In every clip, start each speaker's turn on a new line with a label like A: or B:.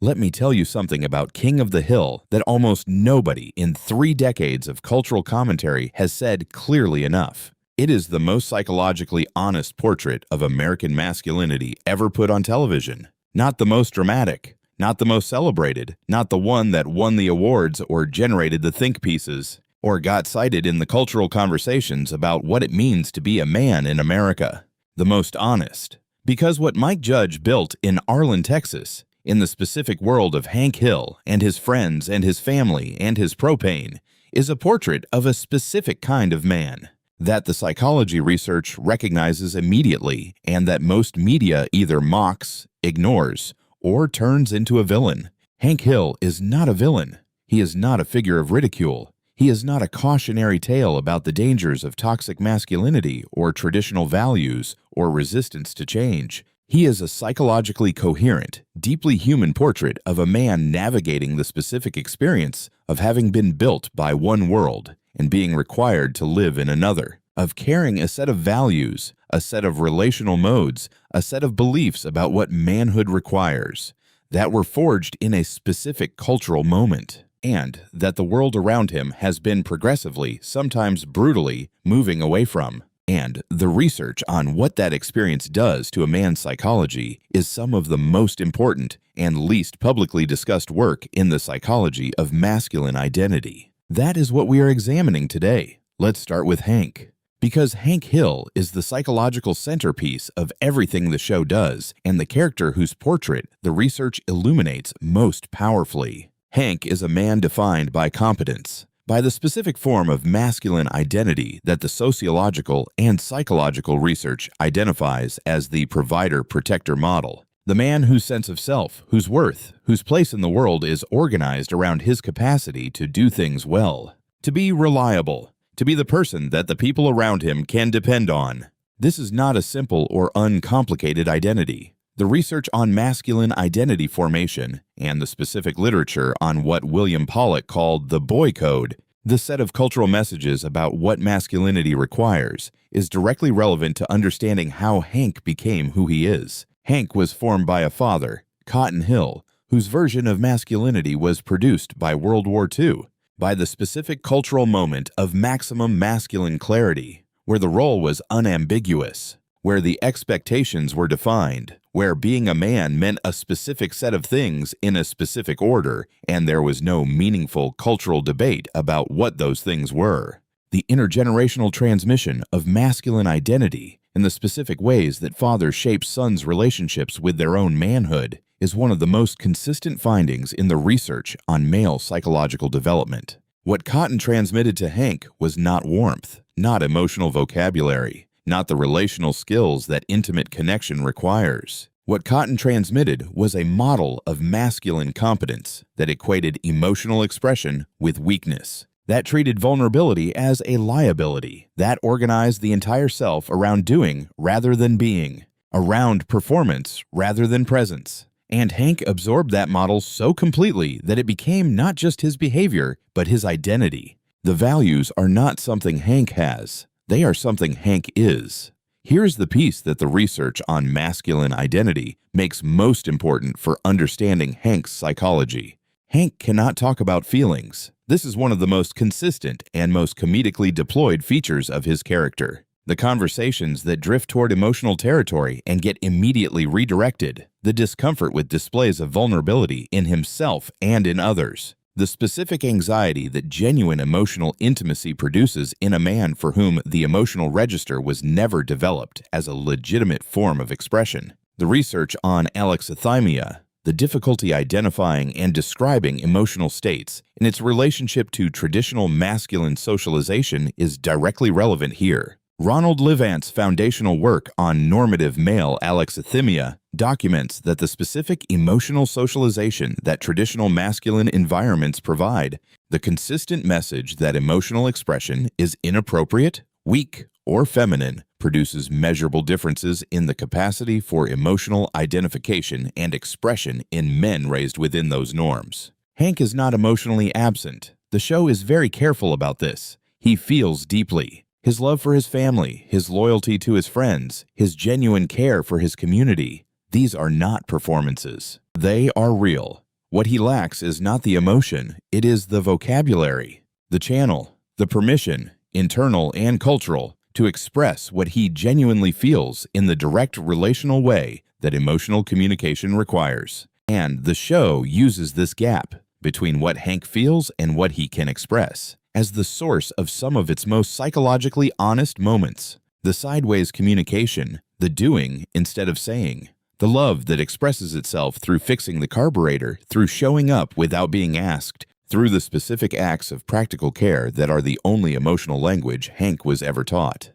A: Let me tell you something about King of the Hill that almost nobody in 3 decades of cultural commentary has said clearly enough. It is the most psychologically honest portrait of American masculinity ever put on television. Not the most dramatic, not the most celebrated, not the one that won the awards or generated the think pieces, or got cited in the cultural conversations about what it means to be a man in America. The most honest. Because what Mike Judge built in Arlen, Texas, in the specific world of Hank Hill and his friends and his family and his propane, is a portrait of a specific kind of man that the psychology research recognizes immediately and that most media either mocks, ignores, or turns into a villain. Hank Hill is not a villain. He is not a figure of ridicule. He is not a cautionary tale about the dangers of toxic masculinity or traditional values or resistance to change. He is a psychologically coherent, deeply human portrait of a man navigating the specific experience of having been built by one world and being required to live in another, of carrying a set of values, a set of relational modes, a set of beliefs about what manhood requires, that were forged in a specific cultural moment, and that the world around him has been progressively, sometimes brutally, moving away from. And the research on what that experience does to a man's psychology is some of the most important and least publicly discussed work in the psychology of masculine identity. That is what we are examining today. Let's start with Hank. Because Hank Hill is the psychological centerpiece of everything the show does and the character whose portrait the research illuminates most powerfully. Hank is a man defined by competence, by the specific form of masculine identity that the sociological and psychological research identifies as the provider-protector model. The man whose sense of self, whose worth, whose place in the world is organized around his capacity to do things well, to be reliable, to be the person that the people around him can depend on. This is not a simple or uncomplicated identity. The research on masculine identity formation and the specific literature on what William Pollock called the boy code, the set of cultural messages about what masculinity requires, is directly relevant to understanding how Hank became who he is. Hank was formed by a father, Cotton Hill, whose version of masculinity was produced by World War II, by the specific cultural moment of maximum masculine clarity, where the role was unambiguous, where the expectations were defined, where being a man meant a specific set of things in a specific order, and there was no meaningful cultural debate about what those things were. The intergenerational transmission of masculine identity and the specific ways that fathers shape sons' relationships with their own manhood is one of the most consistent findings in the research on male psychological development. What Cotton transmitted to Hank was not warmth, not emotional vocabulary, not the relational skills that intimate connection requires. What Cotton transmitted was a model of masculine competence that equated emotional expression with weakness, that treated vulnerability as a liability, that organized the entire self around doing rather than being, around performance rather than presence. And Hank absorbed that model so completely that it became not just his behavior, but his identity. The values are not something Hank has. They are something Hank is. Here's the piece that the research on masculine identity makes most important for understanding Hank's psychology. Hank cannot talk about feelings. This is one of the most consistent and most comedically deployed features of his character. The conversations that drift toward emotional territory and get immediately redirected, the discomfort with displays of vulnerability in himself and in others, the specific anxiety that genuine emotional intimacy produces in a man for whom the emotional register was never developed as a legitimate form of expression. The research on alexithymia, the difficulty identifying and describing emotional states, and its relationship to traditional masculine socialization is directly relevant here. Ronald Levant's foundational work on normative male alexithymia documents that the specific emotional socialization that traditional masculine environments provide, the consistent message that emotional expression is inappropriate, weak, or feminine, produces measurable differences in the capacity for emotional identification and expression in men raised within those norms. Hank is not emotionally absent. The show is very careful about this. He feels deeply. His love for his family, his loyalty to his friends, his genuine care for his community, these are not performances. They are real. What he lacks is not the emotion, it is the vocabulary, the channel, the permission, internal and cultural, to express what he genuinely feels in the direct relational way that emotional communication requires. And the show uses this gap between what Hank feels and what he can express as the source of some of its most psychologically honest moments. The sideways communication, the doing instead of saying, the love that expresses itself through fixing the carburetor, through showing up without being asked, through the specific acts of practical care that are the only emotional language Hank was ever taught.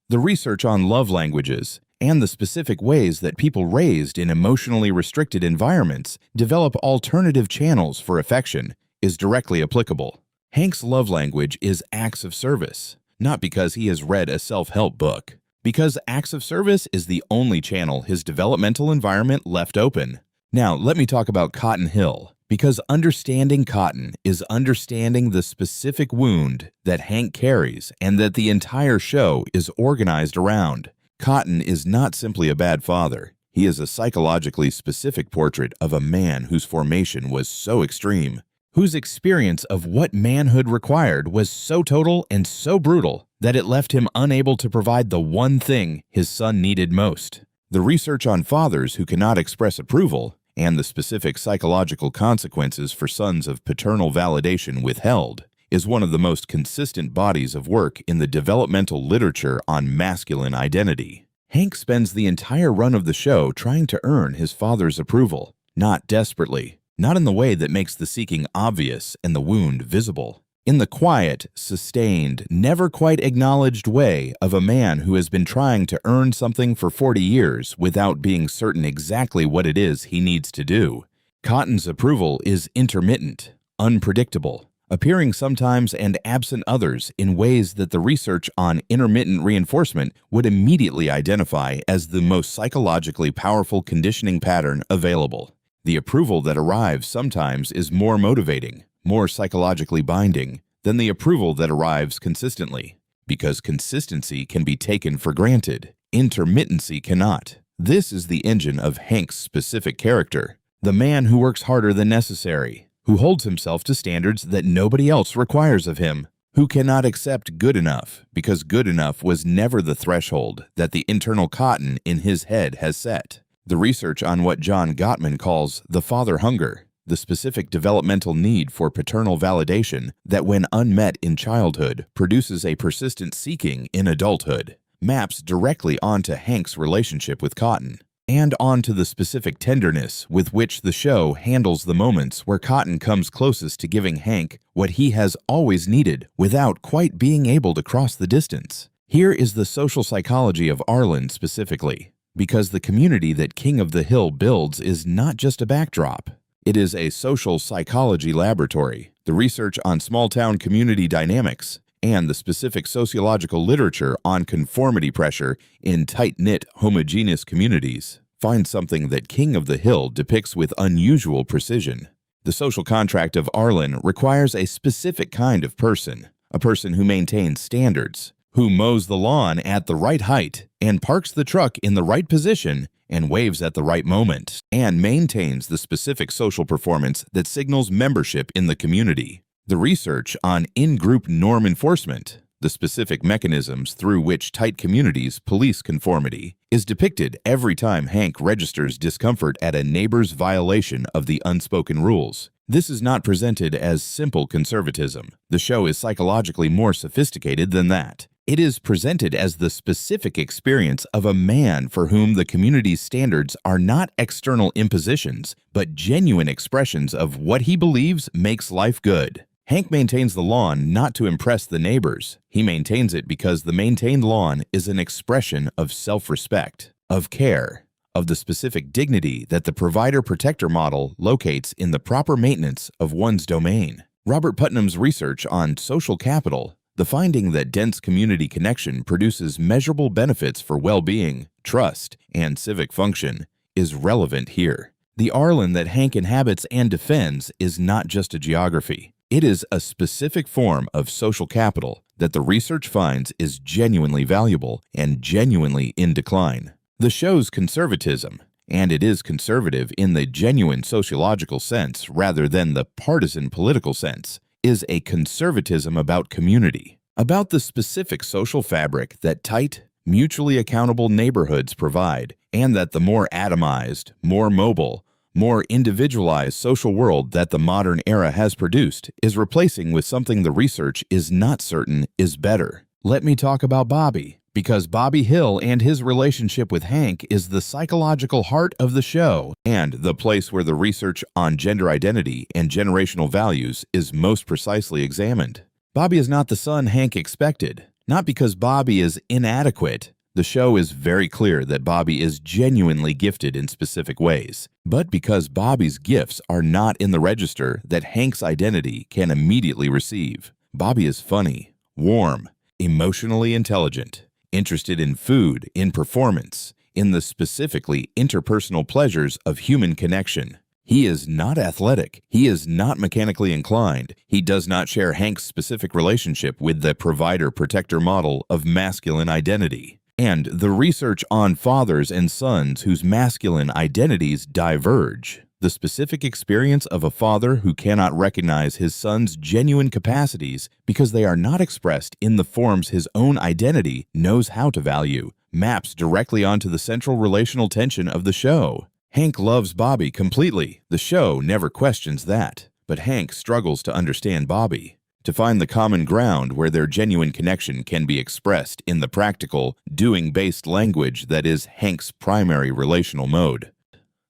A: The research on love languages and the specific ways that people raised in emotionally restricted environments develop alternative channels for affection is directly applicable. Hank's love language is acts of service, not because he has read a self-help book, because acts of service is the only channel his developmental environment left open. Now, let me talk about Cotton Hill, because understanding Cotton is understanding the specific wound that Hank carries and that the entire show is organized around. Cotton is not simply a bad father. He is a psychologically specific portrait of a man whose formation was so extreme, whose experience of what manhood required was so total and so brutal that it left him unable to provide the one thing his son needed most. The research on fathers who cannot express approval and the specific psychological consequences for sons of paternal validation withheld is one of the most consistent bodies of work in the developmental literature on masculine identity. Hank spends the entire run of the show trying to earn his father's approval, not desperately, not in the way that makes the seeking obvious and the wound visible. In the quiet, sustained, never quite acknowledged way of a man who has been trying to earn something for 40 years without being certain exactly what it is he needs to do. Cotton's approval is intermittent, unpredictable, appearing sometimes and absent others in ways that the research on intermittent reinforcement would immediately identify as the most psychologically powerful conditioning pattern available. The approval that arrives sometimes is more motivating, more psychologically binding than the approval that arrives consistently, because consistency can be taken for granted. Intermittency cannot. This is the engine of Hank's specific character, the man who works harder than necessary, who holds himself to standards that nobody else requires of him, who cannot accept good enough because good enough was never the threshold that the internal Cotton in his head has set. The research on what John Gottman calls the father hunger, the specific developmental need for paternal validation that when unmet in childhood produces a persistent seeking in adulthood, maps directly onto Hank's relationship with Cotton, and onto the specific tenderness with which the show handles the moments where Cotton comes closest to giving Hank what he has always needed without quite being able to cross the distance. Here is the social psychology of Arlen specifically, because the community that King of the Hill builds is not just a backdrop. It is a social psychology laboratory. The research on small-town community dynamics and the specific sociological literature on conformity pressure in tight-knit, homogeneous communities find something that King of the Hill depicts with unusual precision. The social contract of Arlen requires a specific kind of person, a person who maintains standards, who mows the lawn at the right height and parks the truck in the right position and waves at the right moment, and maintains the specific social performance that signals membership in the community. The research on in-group norm enforcement, the specific mechanisms through which tight communities police conformity, is depicted every time Hank registers discomfort at a neighbor's violation of the unspoken rules. This is not presented as simple conservatism. The show is psychologically more sophisticated than that. It is presented as the specific experience of a man for whom the community's standards are not external impositions, but genuine expressions of what he believes makes life good. Hank maintains the lawn not to impress the neighbors. He maintains it because the maintained lawn is an expression of self-respect, of care, of the specific dignity that the provider-protector model locates in the proper maintenance of one's domain. Robert Putnam's research on social capital, the finding that dense community connection produces measurable benefits for well-being, trust, and civic function, is relevant here. The Arlen that Hank inhabits and defends is not just a geography. It is a specific form of social capital that the research finds is genuinely valuable and genuinely in decline. The show's conservatism and it is conservative in the genuine sociological sense rather than the partisan political sense, is a conservatism about community, about the specific social fabric that tight, mutually accountable neighborhoods provide, and that the more atomized, more mobile, more individualized social world that the modern era has produced is replacing with something the research is not certain is better. Let me talk about Bobby, because Bobby Hill and his relationship with Hank is the psychological heart of the show and the place where the research on gender identity and generational values is most precisely examined. Bobby is not the son Hank expected, not because Bobby is inadequate. The show is very clear that Bobby is genuinely gifted in specific ways, but because Bobby's gifts are not in the register that Hank's identity can immediately receive. Bobby is funny, warm, emotionally intelligent, interested in food, in performance, in the specifically interpersonal pleasures of human connection. He is not athletic. He is not mechanically inclined. He does not share Hank's specific relationship with the provider-protector model of masculine identity. And the research on fathers and sons whose masculine identities diverge, the specific experience of a father who cannot recognize his son's genuine capacities because they are not expressed in the forms his own identity knows how to value, maps directly onto the central relational tension of the show. Hank loves Bobby completely. The show never questions that. But Hank struggles to understand Bobby, to find the common ground where their genuine connection can be expressed in the practical, doing-based language that is Hank's primary relational mode.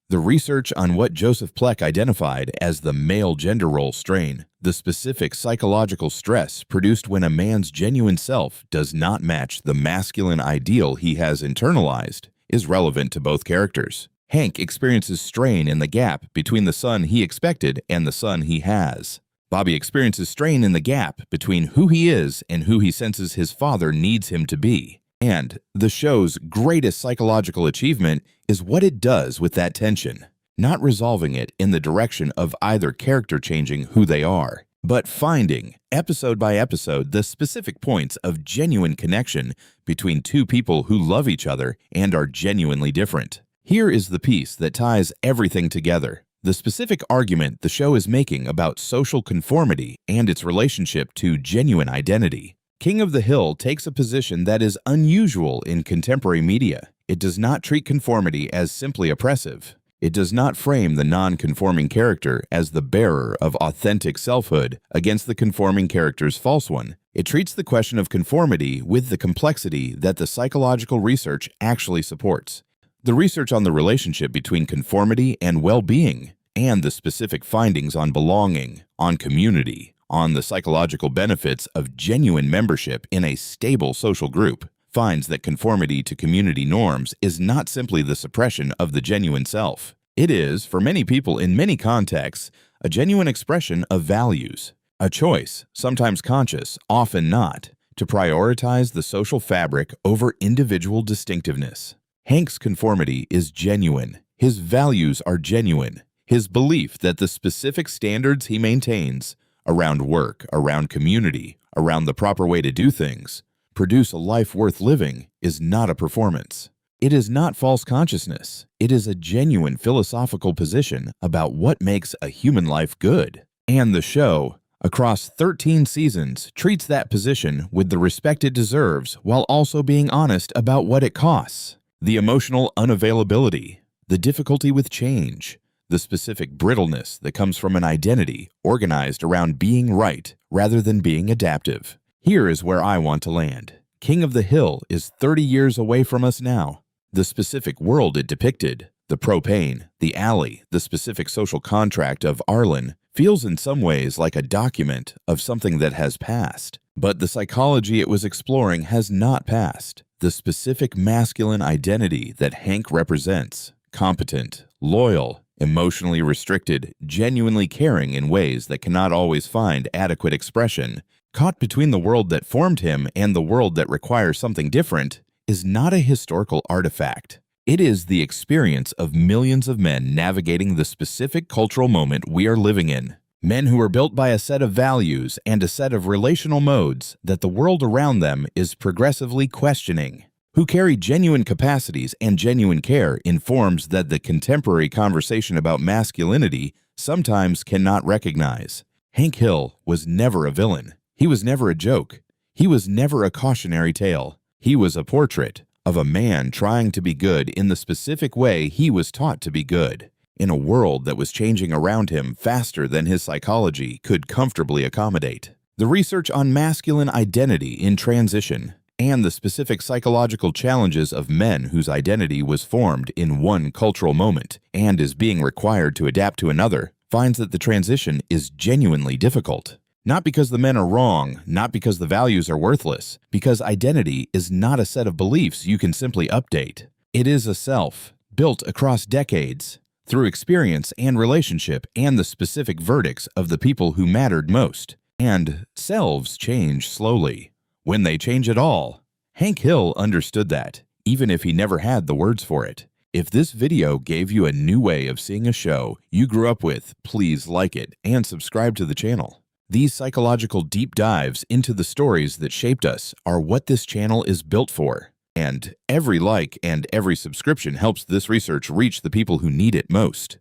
A: The research on what Joseph Pleck identified as the male gender role strain, the specific psychological stress produced when a man's genuine self does not match the masculine ideal he has internalized, is relevant to both characters. Hank experiences strain in the gap between the son he expected and the son he has. Bobby experiences strain in the gap between who he is and who he senses his father needs him to be. And the show's greatest psychological achievement is what it does with that tension, not resolving it in the direction of either character changing who they are, but finding, episode by episode, the specific points of genuine connection between two people who love each other and are genuinely different. Here is the piece that ties everything together. The specific argument the show is making about social conformity and its relationship to genuine identity. King of the Hill takes a position that is unusual in contemporary media. It does not treat conformity as simply oppressive. It does not frame the non-conforming character as the bearer of authentic selfhood against the conforming character's false one. It treats the question of conformity with the complexity that the psychological research actually supports. The research on the relationship between conformity and well-being, and the specific findings on belonging, on community, on the psychological benefits of genuine membership in a stable social group, finds that conformity to community norms is not simply the suppression of the genuine self. It is, for many people in many contexts, a genuine expression of values, a choice, sometimes conscious, often not, to prioritize the social fabric over individual distinctiveness. Hank's conformity is genuine. His values are genuine. His belief that the specific standards he maintains around work, around community, around the proper way to do things, produce a life worth living is not a performance. It is not false consciousness. It is a genuine philosophical position about what makes a human life good. And the show, across 13 seasons, treats that position with the respect it deserves while also being honest about what it costs. The emotional unavailability, the difficulty with change, the specific brittleness that comes from an identity organized around being right rather than being adaptive. Here is where I want to land. King of the Hill is 30 years away from us now. The specific world it depicted, the propane, the alley, the specific social contract of Arlen, feels in some ways like a document of something that has passed. But the psychology it was exploring has not passed. The specific masculine identity that Hank represents, competent, loyal, emotionally restricted, genuinely caring in ways that cannot always find adequate expression, caught between the world that formed him and the world that requires something different, is not a historical artifact. It is the experience of millions of men navigating the specific cultural moment we are living in. Men who are built by a set of values and a set of relational modes that the world around them is progressively questioning. who carry genuine capacities and genuine care, informs that the contemporary conversation about masculinity sometimes cannot recognize. Hank Hill was never a villain. He was never a joke. He was never a cautionary tale. He was a portrait of a man trying to be good in the specific way he was taught to be good, in a world that was changing around him faster than his psychology could comfortably accommodate. The research on masculine identity in transition and the specific psychological challenges of men whose identity was formed in one cultural moment and is being required to adapt to another finds that the transition is genuinely difficult. Not because the men are wrong, not because the values are worthless, because identity is not a set of beliefs you can simply update. It is a self, built across decades, through experience and relationship and the specific verdicts of the people who mattered most. And selves change slowly, when they change at all. Hank Hill understood that, even if he never had the words for it. If this video gave you a new way of seeing a show you grew up with, please like it and subscribe to the channel. These psychological deep dives into the stories that shaped us are what this channel is built for. And every like and every subscription helps this research reach the people who need it most.